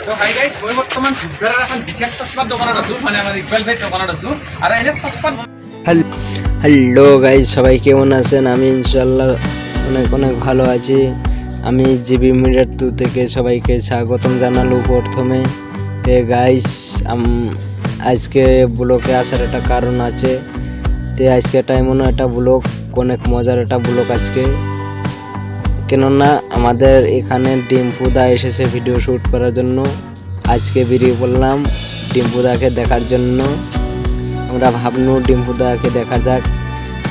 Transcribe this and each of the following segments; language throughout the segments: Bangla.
তো হাই গাইস, মই বৰ্তমান ধূপধাৰাৰ এখন বিশেষ চশমাৰ দোকানত আছো, মানে আমাৰ ইকবাল ভাইৰ দোকানত আছো। আৰু এনে চশমা হ্যালো গাইজ, সবাই কেমন আছেন? আমি ইনশাল্লাহ অনেক অনেক ভালো আছি। আমি জিবি মিডিয়া 2 থেকে সবাইকে স্বাগতম জানালো। প্রথমে গাইজ, আজকে ব্লগে আসার একটা কারণ আছে। আজকে এমন একটা ব্লগ, অনেক মজার একটা ব্লগ আজকে, কেননা আমাদের এখানে ডিম্পুদা এসেছে ভিডিও শ্যুট করার জন্য। আজকে বেরিয়ে পড়লাম ডিম্পুদাকে দেখার জন্য। আমরা ভাবনু ডিম্পুদাকে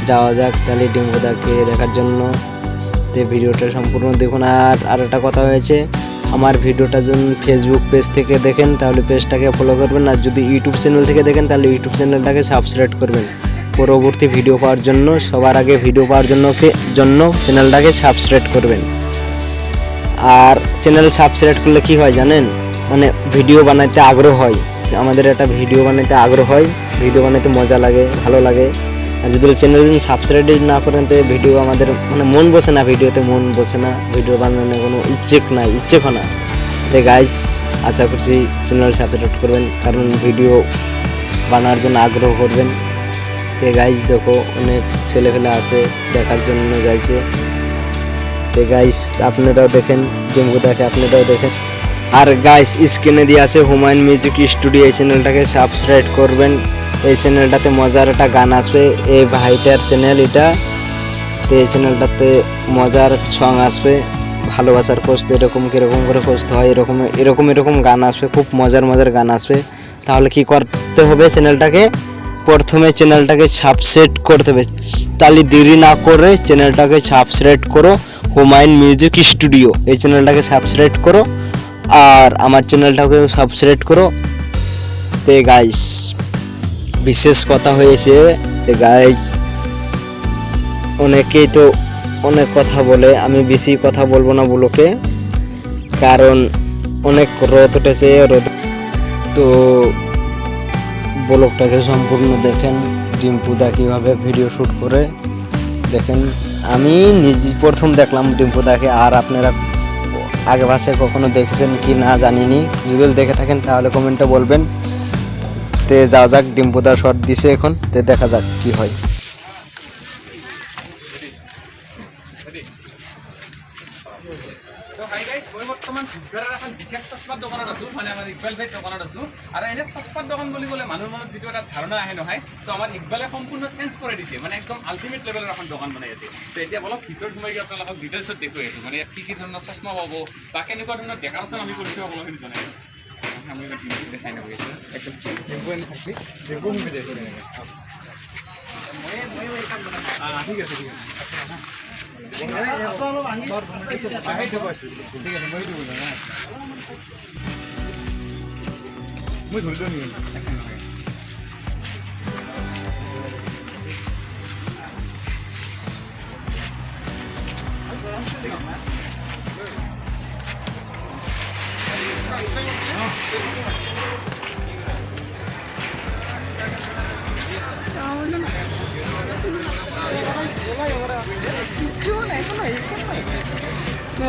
যাওয়া যাক তাহলে ডিম্পুদাকে দেখার জন্য। তো ভিডিওটা সম্পূর্ণ দেখুন। আর একটা কথা হয়েছে, আমার ভিডিওটা যদি ফেসবুক পেজ থেকে দেখেন তাহলে পেজটাকে ফলো করবেন, আর যদি ইউটিউব চ্যানেল থেকে দেখেন তাহলে ইউটিউব চ্যানেলটাকে সাবস্ক্রাইব করবেন পরবর্তী ভিডিও পাওয়ার জন্য। সবার আগে ভিডিও পাওয়ার জন্য চ্যানেলটাকে সাবস্ক্রাইব করবেন। আর চ্যানেল সাবস্ক্রাইব করলে কি হয় জানেন, মানে ভিডিও বানাইতে আগ্রহ হয়। আমাদের একটা ভিডিও বানাইতে আগ্রহ হয়, ভিডিও বানাইতে মজা লাগে, ভালো লাগে। আর যদি চ্যানেল সাবস্ক্রাইব না করেন তো ভিডিও আমাদের মানে মন বসে না, ভিডিওতে মন বসে না, ভিডিও বানানোর কোনো ইচ্ছে না। তো গাইজ, আশা করছি চ্যানেল সাবস্ক্রাইব করবেন, কারণ ভিডিও বানানোর জন্য আগ্রহ করবেন। তো গাইজ দেখো, অনেক ছেলেপেলে আসে দেখার জন্য যাইছে। তো গাইজ আপনারাও দেখেন, ডিম্পুদাকে আপনারাও দেখেন। আর গাইস, স্ক্রিনে দিয়ে আছে হুমায়ুন মিউজিক স্টুডিও, এই চ্যানেলটাকে সাবস্ক্রাইব করবেন। এই চ্যানেলটাতে মজার একটা গান আসবে, এই ভাইটার চ্যানেল এটা। তো এই চ্যানেলটাতে মজার সং আসবে, ভালোবাসার পোস্ট, এরকম কীরকম করে পোস্ট হয়, এরকম গান আসবে, খুব মজার গান আসবে। তাহলে কি করতে হবে, চ্যানেলটাকে প্রথমে চ্যানেলটাকে সাবস্ক্রাইব করতে হবে। তাহলে দেরি না করে চ্যানেলটাকে সাবস্ক্রাইব করো, হুমায়ুন মিউজিক স্টুডিও, এই চ্যানেলটাকে সাবস্ক্রাইব করো। আর আমার চ্যানেলটাকে সাবস্ক্রাইব করো। তে গাইস, বিশেষ কথা হয়েছে, তে গাইস অনেকেই তো অনেক কথা বলে, আমি বেশি কথা বলবো না ব্লকে, কারণ অনেক রোদ উঠেছে। তো ব্লগটাকে সম্পূর্ণ দেখেন, ডিম্পুদা কীভাবে ভিডিও শ্যুট করে দেখেন। আমি নিজে প্রথম দেখলাম ডিম্পুদাকে, আর আপনারা আগে ভাষায় কখনো দেখেছেন কি না জানিনি, যদি দেখে থাকেন তাহলে কমেন্টে বলবেন। তে যাওয়া যাক, ডিম্পুদা শর্ট দিছে এখন, তে দেখা যাক কি হয়। তো হাই গাইস, মই বৰ্তমান ধূপধাৰাৰ এখন বিশেষ চশমাৰ দোকানত আছো, মানে আমাৰ ইকবাল ভাইৰ দোকানত আছো। আৰু এনে চশমাৰ দোকান বুলি ক'লে মানুহৰ মনত যিটো এটা ধাৰণা আহে নহয়, তো আমাৰ ইকবালে সম্পূৰ্ণ চেঞ্জ কৰি দিছে, মানে একদম আল্টিমেট লেভেলৰ এখন দোকান বনাই আছে। তো এতিয়া অলপ ভিতৰত সোমাই গৈ আপোনালোকক ডিটেইলছত দেখুৱাই আছো, মানে ইয়াত কি ধৰণৰ চশমা পাব বা কেনেকুৱা ধৰণৰ ডেক'ৰেশ্যন আমি কৰিছোঁ আপোনালোকে জনাই আছো। আমি দেখাই নাপাই একদম থাকি ঠিক আছে মই ধৰিলো নি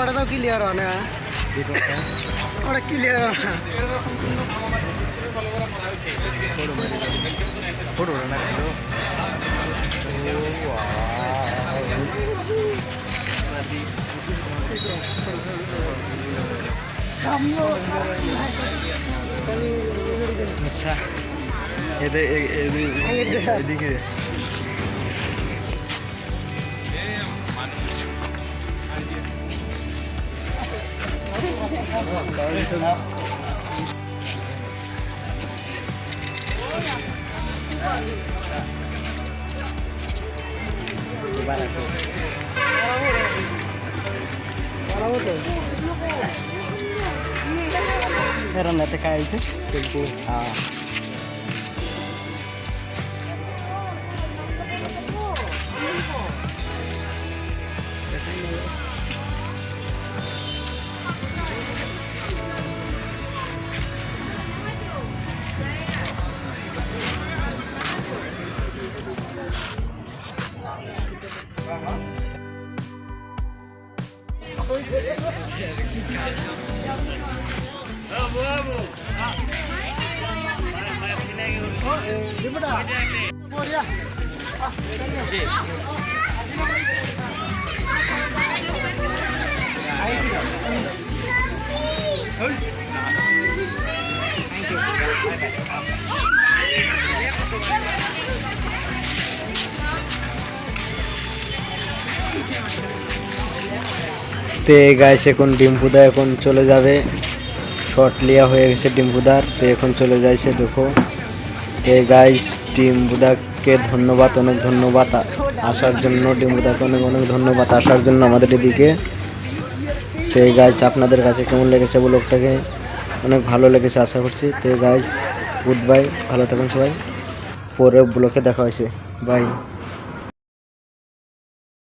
ওটা তো ক্লিয়ার হয় না, ওটা ক্লিয়ার হয় না। আচ্ছা, এদিকে nanti kayak sih, তো গাইস এখন ডিম্পুদা এখন চলে যাবে, শর্ট লিয়া হয়ে গেছে ডিম্পুদার, তো এখন চলে যাইছে দেখো। তো গাইস ডিম্পুদাকে ধন্যবাদ, অনেক ধন্যবাদ আসার জন্য, ডিম্পুদাকে অনেক অনেক ধন্যবাদ আসার জন্য আমাদের এদিকে। তো গাইস আপনাদের কাছে কেমন লেগেছে ব্লগটাকে? অনেক ভালো লেগেছে আশা করছি। তো গাইস গুড বাই, ভালো থাকুন সবাই, পরের ব্লগে দেখা হয়েছে, বাই।